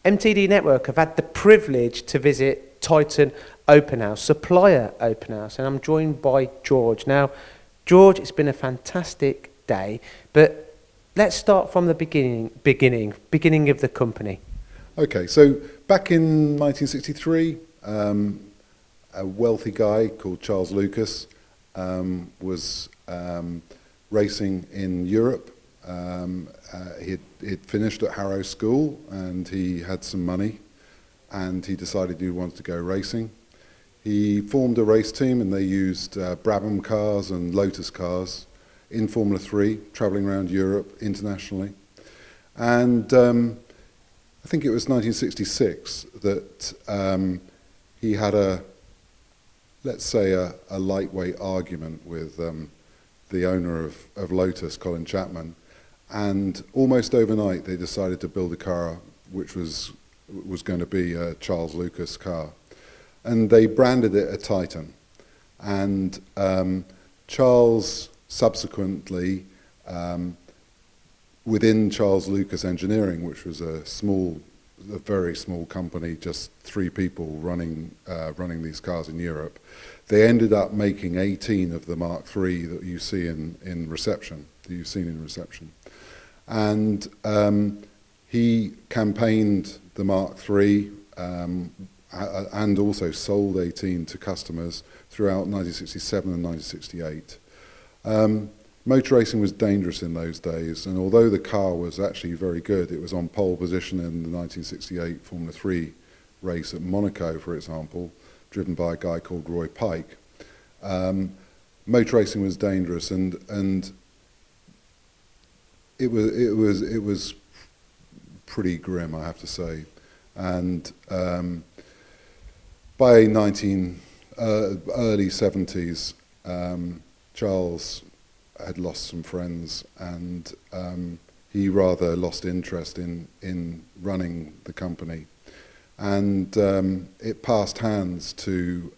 MTD Network have had the privilege to visit Titan Open House, Supplier Open House, and I'm joined by George. Now, George, it's been a fantastic day, but let's start from the beginning of the company. Okay, so back in 1963, a wealthy guy called Charles Lucas was racing in Europe. He'd finished at Harrow School and he had some money and he decided he wanted to go racing. He formed a race team and they used Brabham cars and Lotus cars in Formula 3, travelling around Europe internationally. And I think it was 1966 that he had let's say a lightweight argument with the owner of Lotus, Colin Chapman, and almost overnight they decided to build a car which was going to be a Charles Lucas car. And they branded it a Titan. And Charles subsequently, within Charles Lucas Engineering, which was a very small company, just 3 people running these cars in Europe, they ended up making 18 of the Mark III that you see in reception, that you've seen in reception. And he campaigned the Mark III and also sold 18 to customers throughout 1967 and 1968. Motor racing was dangerous in those days, and although the car was actually very good, it was on pole position in the 1968 Formula 3 race at Monaco, for example, driven by a guy called Roy Pike. Motor racing was dangerous, and it was pretty grim, I have to say. And by early 70s, Charles had lost some friends, and he rather lost interest in running the company. And it passed hands to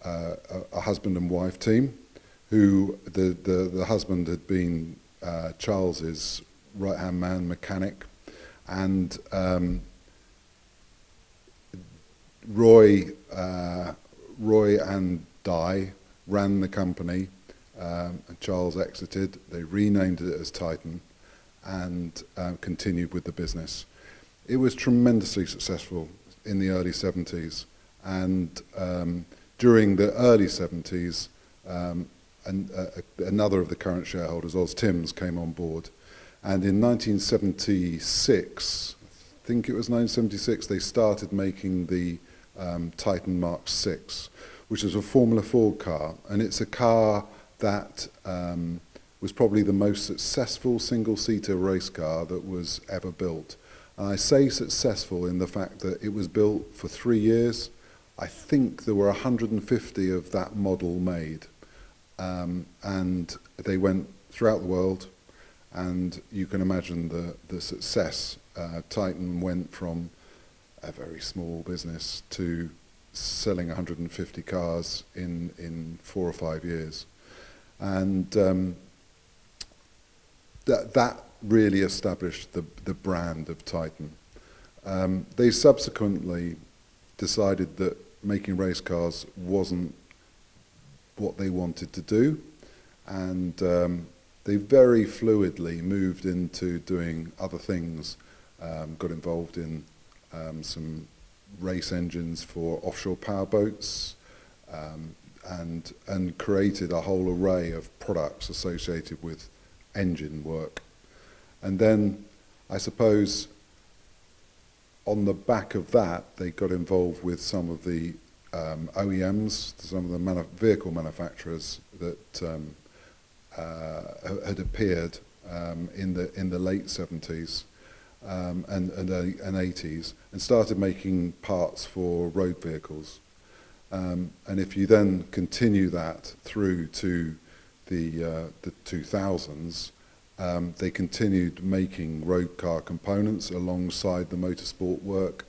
a husband and wife team, who the husband had been Charles's right-hand man mechanic, and Roy and Di ran the company. And Charles exited. They renamed it as Titan and continued with the business. It was tremendously successful in the early 70s, and during the early 70s, another of the current shareholders, Oz Timms, came on board. And in 1976, I think it was 1976, they started making the Titan Mark VI, which is a Formula 4 car, and it's a car that was probably the most successful single-seater race car that was ever built. And I say successful in the fact that it was built for 3 years. I think there were 150 of that model made. And they went throughout the world, and you can imagine the success. Titan went from a very small business to selling 150 cars in 4 or 5 years. And that really established the brand of Titan. They subsequently decided that making race cars wasn't what they wanted to do, and they very fluidly moved into doing other things, got involved in some race engines for offshore powerboats, and created a whole array of products associated with engine work. And then, I suppose, on the back of that, they got involved with some of the OEMs, some of the vehicle manufacturers that had appeared in the late 70s and 80s, and started making parts for road vehicles. And if you then continue that through to the 2000s, they continued making road car components alongside the motorsport work.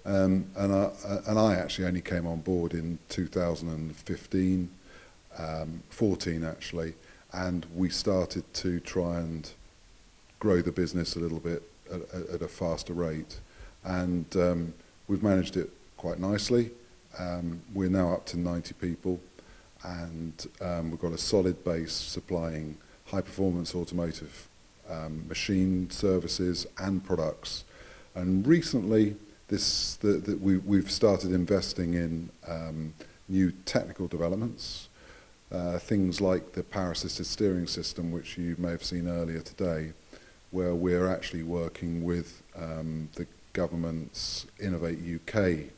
And I actually only came on board in 2015, 14 actually, and we started to try and grow the business a little bit at a faster rate. and we've managed it quite nicely. We're now up to 90 people, and we've got a solid base supplying high-performance automotive machine services and products. And recently, we've started investing in new technical developments, things like the power-assisted steering system, which you may have seen earlier today, where we're actually working with the government's Innovate UK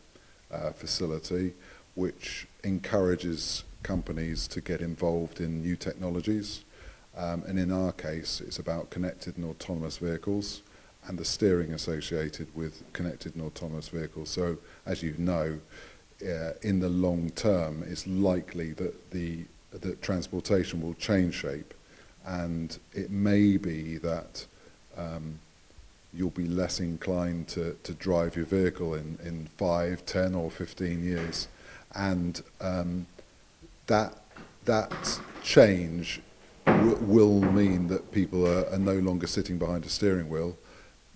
facility, which encourages companies to get involved in new technologies. And in our case, it's about connected and autonomous vehicles and the steering associated with connected and autonomous vehicles. So, as you know, in the long term, it's likely that transportation will change shape, and it may be that you'll be less inclined to drive your vehicle in 5, 10 or 15 years. And that change will mean that people are no longer sitting behind a steering wheel.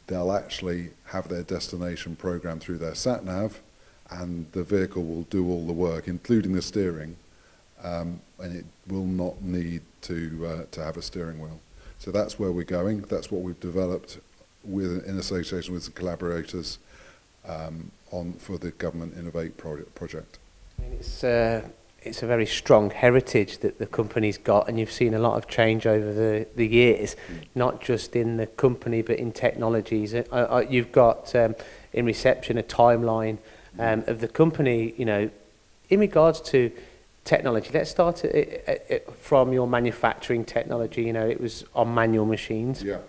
They'll actually have their destination programmed through their sat-nav, and the vehicle will do all the work, including the steering, and it will not need to have a steering wheel. So that's where we're going. That's what we've developed in association with the collaborators for the Government Innovate project. I mean, it's a very strong heritage that the company's got, and you've seen a lot of change over the years, not just in the company but in technologies. You've got in reception a timeline of the company, you know, in regards to technology. Let's start from your manufacturing technology. You know, it was on manual machines. Yeah.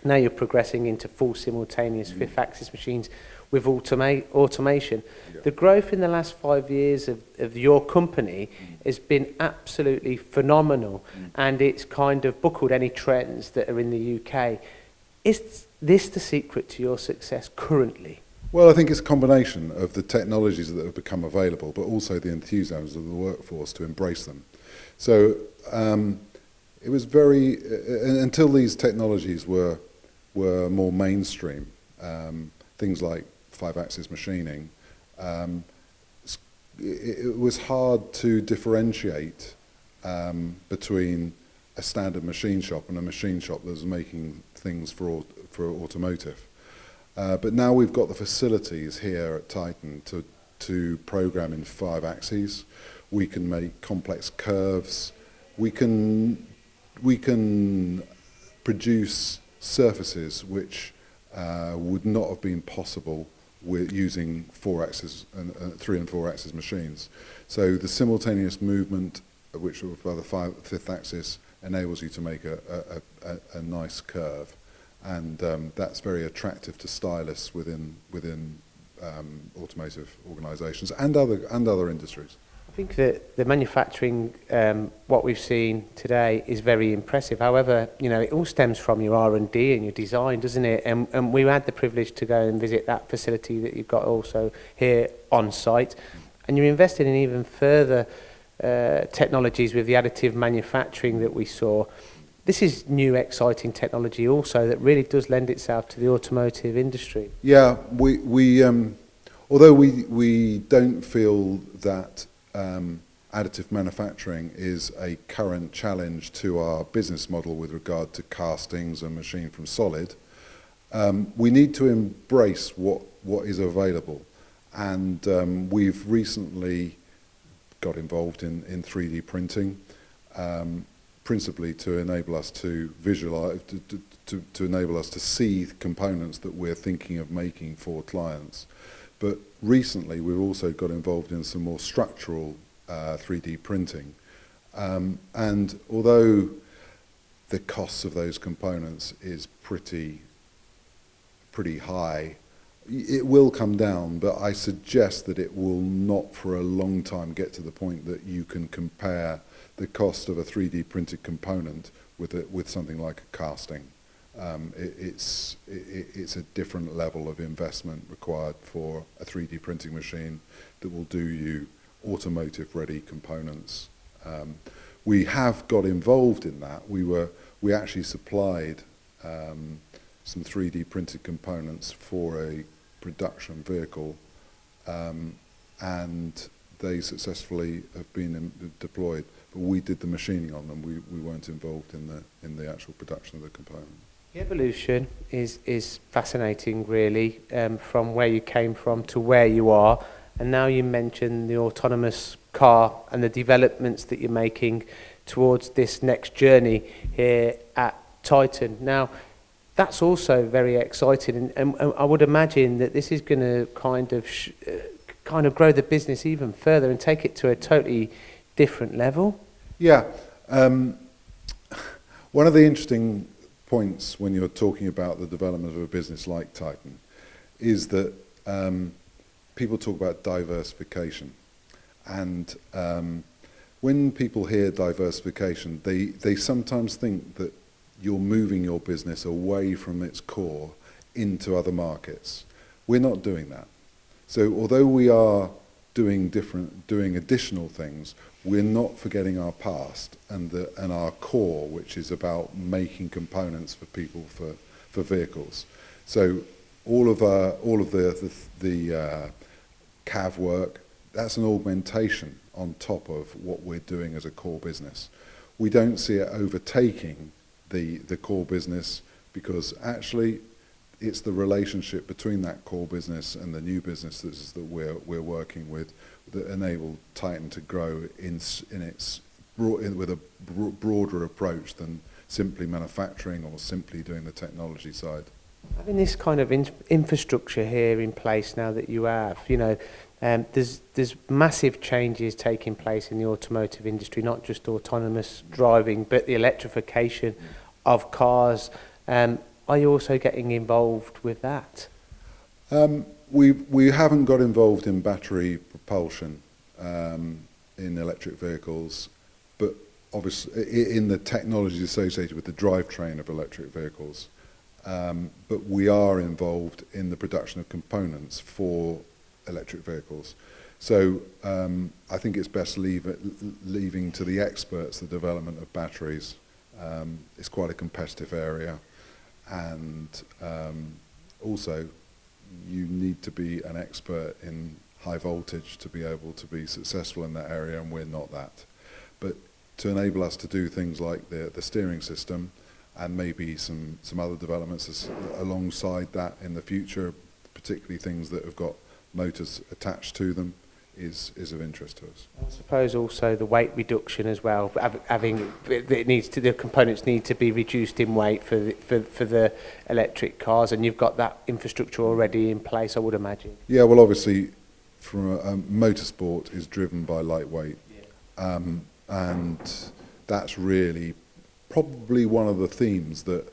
Now you're progressing into full simultaneous fifth axis machines with automation. Yeah. The growth in the last 5 years of your company has been absolutely phenomenal, and it's kind of buckled any trends that are in the UK. Is this the secret to your success currently? Well, I think it's a combination of the technologies that have become available, but also the enthusiasm of the workforce to embrace them. So it was until these technologies were more mainstream, things like 5-axis machining, it was hard to differentiate between a standard machine shop and a machine shop that was making things for automotive. But now we've got the facilities here at Titan to program in 5 axes. We can make complex curves. We can produce surfaces which would not have been possible with using 4-axis and 3 and 4-axis machines. So the simultaneous movement, which by the 5th axis, enables you to make a nice curve. And that's very attractive to stylists within automotive organisations and other industries. I think that the manufacturing, what we've seen today, is very impressive. However, you know, it all stems from your R&D and your design, doesn't it? And we had the privilege to go and visit that facility that you've got also here on site, and you're invested in even further technologies with the additive manufacturing that we saw. This is new, exciting technology also that really does lend itself to the automotive industry. Yeah, although we don't feel that additive manufacturing is a current challenge to our business model with regard to castings and machine from solid, we need to embrace what is available. And we've recently got involved in 3D printing, principally to enable us to visualize, to enable us to see components that we're thinking of making for clients. But recently we've also got involved in some more structural 3D printing. And although the costs of those components is pretty high, it will come down, but I suggest that it will not for a long time get to the point that you can compare the cost of a 3D printed component with something like a casting. It's a different level of investment required for a 3D printing machine that will do you automotive ready components. We have got involved in that. We actually supplied some 3D printed components for production vehicle, and they successfully have been deployed. But we did the machining on them. We weren't involved in the actual production of the component. The evolution is fascinating, really, from where you came from to where you are. And now you mentioned the autonomous car and the developments that you're making towards this next journey here at Titan. Now, that's also very exciting, and I would imagine that this is going to kind of grow the business even further and take it to a totally different level. Yeah. One of the interesting points when you're talking about the development of a business like Titan is that people talk about diversification. And when people hear diversification, they sometimes think that you're moving your business away from its core into other markets. We're not doing that. So although we are doing additional things, we're not forgetting our past and our core, which is about making components for people for vehicles. So all of the CAV work, that's an augmentation on top of what we're doing as a core business. We don't see it overtaking the core business, because actually it's the relationship between that core business and the new businesses that we're working with that enable Titan to grow with a broader approach than simply manufacturing or simply doing the technology side. Having this kind of infrastructure here in place now that you have, there's massive changes taking place in the automotive industry, not just autonomous driving, but the electrification of cars. Are you also getting involved with that? We haven't got involved in battery propulsion in electric vehicles, but obviously in the technologies associated with the drivetrain of electric vehicles. But we are involved in the production of components for electric vehicles. So I think it's best leaving to the experts the development of batteries. It's quite a competitive area, and also you need to be an expert in high voltage to be able to be successful in that area, and we're not that. But to enable us to do things like the steering system and maybe some other developments alongside that in the future, particularly things that have got motors attached to them, is of interest to us. I suppose also the weight reduction as well. The components need to be reduced in weight for the electric cars, and you've got that infrastructure already in place, I would imagine. Yeah, well, obviously, from motorsport is driven by lightweight, and that's really probably one of the themes that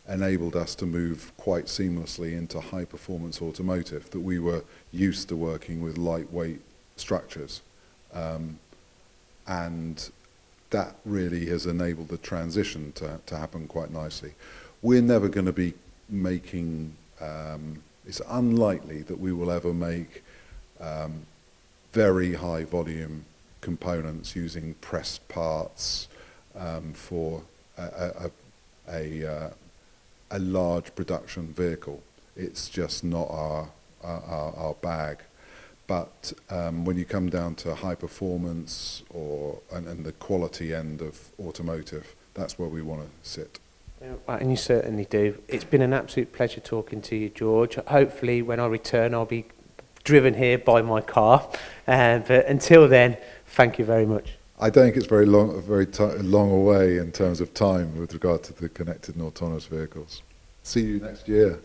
enabled us to move quite seamlessly into high-performance automotive, that we were used to working with lightweight structures. And that really has enabled the transition to happen quite nicely. We're never going to be making, it's unlikely that we will ever make very high volume components using pressed parts for a large production vehicle. It's just not our bag. But when you come down to high performance and the quality end of automotive, that's where we want to sit. Yeah, and you certainly do. It's been an absolute pleasure talking to you, George. Hopefully when I return I'll be driven here by my car. But until then, thank you very much. I don't think it's very long away in terms of time with regard to the connected and autonomous vehicles. See you next year.